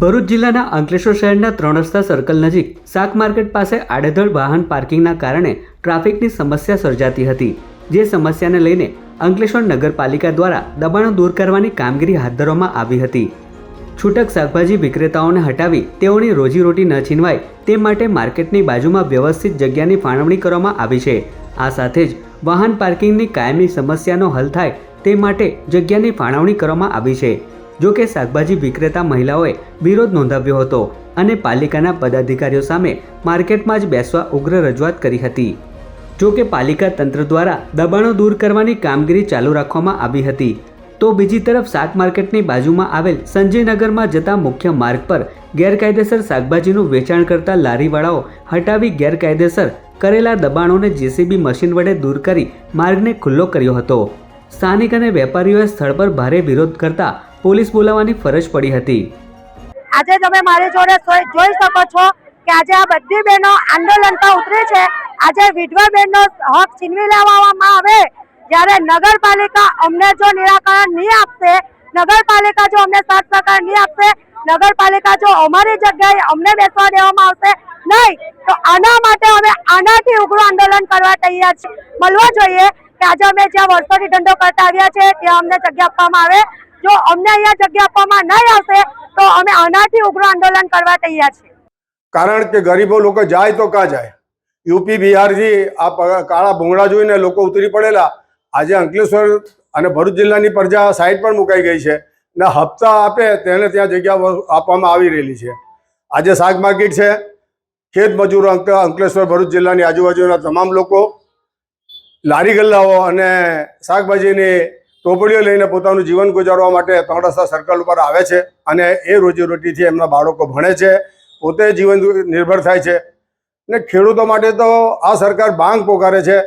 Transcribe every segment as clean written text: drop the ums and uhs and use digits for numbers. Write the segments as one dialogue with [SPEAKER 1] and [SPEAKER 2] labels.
[SPEAKER 1] ભરૂચ જિલ્લાના અંકલેશ્વર શહેરના 3 રસ્તા સર્કલ નજીક શાક માર્કેટ પાસે આડેધડ વાહન પાર્કિંગના કારણે ટ્રાફિકની સમસ્યા સર્જાતી હતી, જે સમસ્યાને લઈને અંકલેશ્વર નગરપાલિકા દ્વારા દબાણો દૂર કરવાની કામગીરી હાથ ધરવામાં આવી હતી। છૂટક શાકભાજી વિક્રેતાઓને હટાવી તેઓની રોજીરોટી ન છીનવાય તે માટે માર્કેટની બાજુમાં વ્યવસ્થિત જગ્યાની ફાળવણી કરવામાં આવી છે। આ સાથે જ વાહન પાર્કિંગની કાયમી સમસ્યાનો હલ થાય તે માટે જગ્યાની ફાળવણી કરવામાં આવી છે। જો કે શાકભાજી વિક્રેતા મહિલાઓએ વિરોધ નોંધાવ્યો હતો અને પાલિકાના પદાધિકારીઓ સામે માર્કેટમાં જ બેસવા ઉગ્ર રજૂઆત કરી હતી। જો કે પાલિકા તંત્ર દ્વારા દબાણો દૂર કરવાની કામગીરી ચાલુ રાખવામાં આવી હતી, તો બીજી તરફ શાક માર્કેટની બાજુમાં આવેલ સંજયનગરમાં જતા મુખ્ય માર્ગ પર ગેરકાયદેસર શાકભાજીનું વેચાણ કરતા લારીવાળાઓ હટાવી ગેરકાયદેસર કરેલા દબાણોને જેસીબી મશીન વડે દૂર કરી માર્ગને ખુલ્લો કર્યો હતો। સ્થાનિક અને વેપારીઓએ સ્થળ પર ભારે વિરોધ કરતા પોલીસ બોલાવવાની ફરજ પડી હતી।
[SPEAKER 2] આજે તમે મારી જોડે જોઈ શકો છો કે આજે આ બધી બહેનો આંદોલન પર ઉતરી છે। આજે વિધવા બહેનનો હક છીનવી લેવામાં આવે, જ્યારે નગરપાલિકા અમને જો નિરાકરણ નહીં આપશે, નગરપાલિકા જો અમને સાથ સહકાર નહીં આપશે, નગરપાલિકા જો અમારી જગ્યાએ અમને બેસવા દેવામાં આવશે નહીં, તો આના માટે અમે આનાથી ઉગ્ર આંદોલન કરવા તૈયાર છીએ। મળવા જોઈએ કે આજે અમે જ્યાં વર્ષોથી ધંધો કરતા આવ્યા છે ત્યાં અમને જગ્યા આપવામાં આવે। જો અમને અહીંયા જગ્યા આપવામાં નહીં આવશે તો અમે આનાથી ઉગ્ર આંદોલન કરવા તૈયાર છીએ।
[SPEAKER 3] કારણ કે ગરીબો લોકો જાય તો કાં જાય? યુપી બિહારથી આ કાળા ભૂંગળા જોઈને લોકો ઉતરી પડેલા। આજે અંકલેશ્વર અને ભરૂચ જિલ્લાની પ્રજા સાઈડ પર મુકાઈ ગઈ છે ને હપ્તા આપે તેને ત્યાં જગ્યા આપવામાં આવી રહેલી છે। આજે શાક માર્કેટ છે, ખેત મજૂરો અંકલેશ્વર ભરૂચ જિલ્લાની આજુબાજુના તમામ લોકો લારી ગલ્લાઓ અને શાકભાજીની ટોપડીઓ લઈને પોતાનું જીવન ગુજારવા માટે 3 રસ્તા સર્કલ ઉપર આવે છે અને એ રોજીરોટીથી એમના બાળકો ભણે છે, પોતે જીવન નિર્ભર થાય છે। ને ખેડૂતો માટે તો આ સરકાર બાંગ પોકારે છે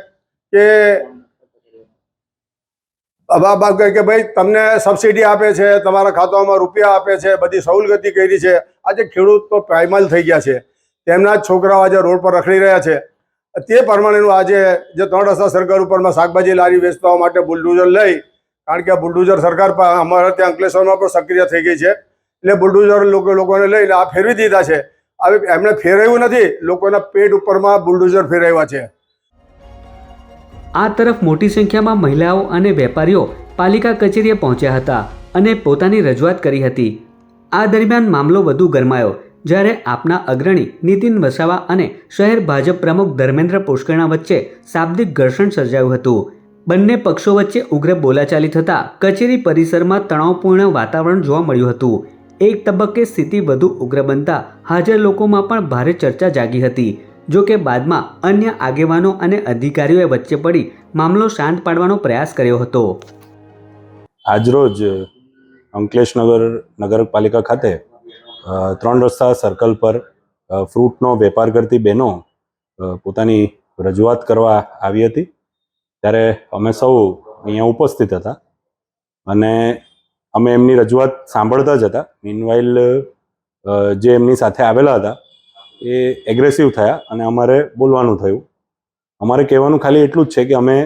[SPEAKER 3] કે ભાઈ તમને સબસિડી આપે છે, તમારા ખાતામાં રૂપિયા આપે છે, બધી સવલગતિ કરી છે। આજે ખેડૂત તો પાયમાલ થઈ ગયા છે, તેમના જ છોકરાઓ આજે રોડ પર રખડી રહ્યા છે। તે પ્રમાણેનું આજે જે 3 રસ્તા સર્કલ ઉપરમાં શાકભાજી લારી વેચવા માટે બુલડોઝર લઈ, કારણ કે બુલડોઝર સરકાર અમારા ત્યાં અંકલેશ્વરમાં પણ સક્રિય થઈ ગઈ છે, એટલે બુલડોઝર લોકોને લઈને આ ફેરવી દીધા છે। હવે એમણે ફેરવ્યું નથી, લોકોના પેટ ઉપરમાં બુલડોઝર ફેરવ્યા છે।
[SPEAKER 1] આ તરફ મોટી સંખ્યામાં મહિલાઓ અને વેપારીઓ પાલિકા કચેરીએ પહોંચ્યા હતા અને પોતાની રજૂઆત કરી હતી। આ દરમિયાન મામલો વધુ ગરમાયો, જ્યારે આપના અગ્રણી નીતિન વસાવા અને શહેર ભાજપ પ્રમુખ ધર્મેન્દ્ર પુષ્કરણા વચ્ચે શાબ્દિક ઘર્ષણ સર્જાયું હતું। બંને પક્ષો વચ્ચે ઉગ્ર બોલાચાલી થતાં કચેરી પરિસરમાં તણાવપૂર્ણ વાતાવરણ જોવા મળ્યું હતું। એક તબક્કે સ્થિતિ વધુ ઉગ્ર બનતા હાજર લોકોમાં પણ ભારે ચર્ચા જાગી હતી। જો કે બાદમાં અન્ય આગેવાનો અને અધિકારીઓએ વચ્ચે પડી મામલો શાંત પાડવાનો પ્રયાસ કર્યો હતો।
[SPEAKER 4] આજરોજ અંકલેશ્વર નગરપાલિકા ખાતે 3 રસ્તા સર્કલ પર ફ્રૂટનો વેપાર કરતી બહેનો પોતાની રજૂઆત કરવા આવી હતી, ત્યારે અમે સૌ અહીંયા ઉપસ્થિત હતા અને અમે એમની રજૂઆત સાંભળતા જ હતા। મીનવાઇલ જે એમની સાથે આવેલા હતા એ એગ્રેસિવ થયા અને અમારે બોલવાનું થયું। અમારે કહેવાનું ખાલી એટલું જ છે કે અમે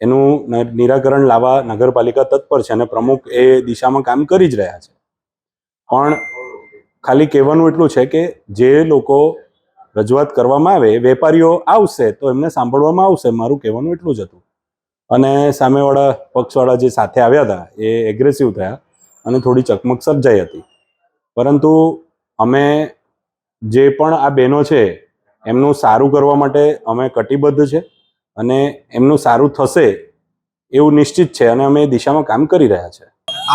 [SPEAKER 4] એનું નિરાકરણ લાવવા નગરપાલિકા તત્પર છે અને પ્રમુખ એ દિશામાં કામ કરી જ રહ્યા છે, પણ ખાલી કહેવાનું એટલું છે કે જે લોકો રજૂઆત કરવામાં આવે એ વેપારીઓ આવશે તો એમને સાંભળવામાં આવશે, મારું કહેવાનું એટલું જ હતું। અને સામેવાળા પક્ષવાળા જે સાથે આવ્યા હતા એ એગ્રેસિવ થયા અને થોડી ચકમક સર્જાઈ હતી, પરંતુ અમે જે પણ આ બહેનો છે એમનું સારું કરવા માટે અમે કટિબદ્ધ છે અને એમનું સારું થશે એવું નિશ્ચિત છે અને અમે એ દિશામાં કામ કરી રહ્યા છે।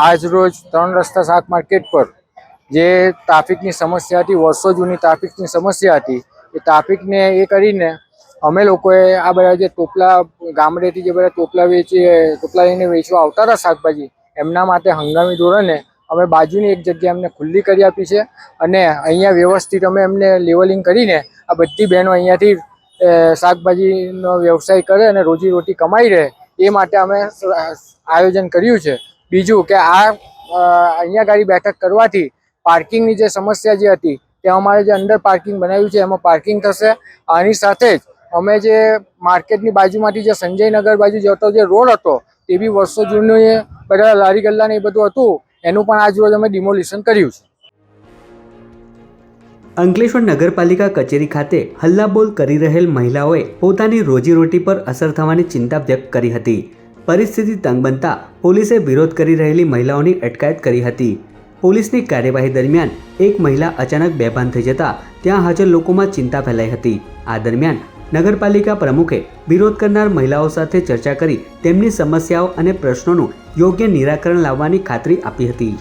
[SPEAKER 5] આજ રોજ 3 રસ્તા શાક માર્કેટ પર જે ટ્રાફિકની સમસ્યા હતી, વર્ષો જૂની ટ્રાફિકની સમસ્યા હતી, એ ટ્રાફિકને એ કરીને અમે લોકોએ આ બધા જે ટોપલા ગામડેથી જે બધા ટોપલા લઈને વેચવા આવતા હતા શાકભાજી, એમના માટે હંગામી ધોરણે અમે બાજુની એક જગ્યા એમને ખુલ્લી કરી આપી છે અને અહીંયા વ્યવસ્થિત અમે એમને લેવલિંગ કરીને આ બધી બહેનો અહીંયાથી શાકભાજીનો વ્યવસાય કરે અને રોજીરોટી કમાઈ રહે એ માટે અમે આયોજન કર્યું છે। બીજું કે આ અહીંયા ગાડી બેઠક કરવાથી પાર્કિંગની જે સમસ્યા જે હતી તે અમારે જે અંદર પાર્કિંગ બનાવ્યું છે એમાં પાર્કિંગ થશે। આની સાથે જ અમે જે માર્કેટની બાજુમાંથી જે સંજયનગર બાજુ જતો જે રોડ હતો તે બી વર્ષો જૂનું બધા લારી ગલ્લા ને એ બધું હતું, એનું પણ આજ રોજ અમે ડિમોલિશન કર્યું છે।
[SPEAKER 1] અંકલેશ્વર નગરપાલિકા કચેરી ખાતે હલ્લાબોલ કરી રહેલ મહિલાઓએ પોતાની રોજીરોટી પર અસર થવાની ચિંતા વ્યક્ત કરી હતી. પરિસ્થિતિ તંગ બનતા પોલીસે વિરોધ કરી રહેલી મહિલાઓની અટકાયત કરી હતી. પોલીસની કાર્યવાહી દરમિયાન એક મહિલા અચાનક બેભાન થઈ જતા ત્યાં હાજર લોકોમાં ચિંતા ફેલાઈ હતી. આ દરમિયાન નગરપાલિકા પ્રમુખે વિરોધ કરનાર મહિલાઓ સાથે ચર્ચા કરી તેમની સમસ્યાઓ અને પ્રશ્નોનું યોગ્ય નિરાકરણ લાવવાની ખાતરી આપી હતી.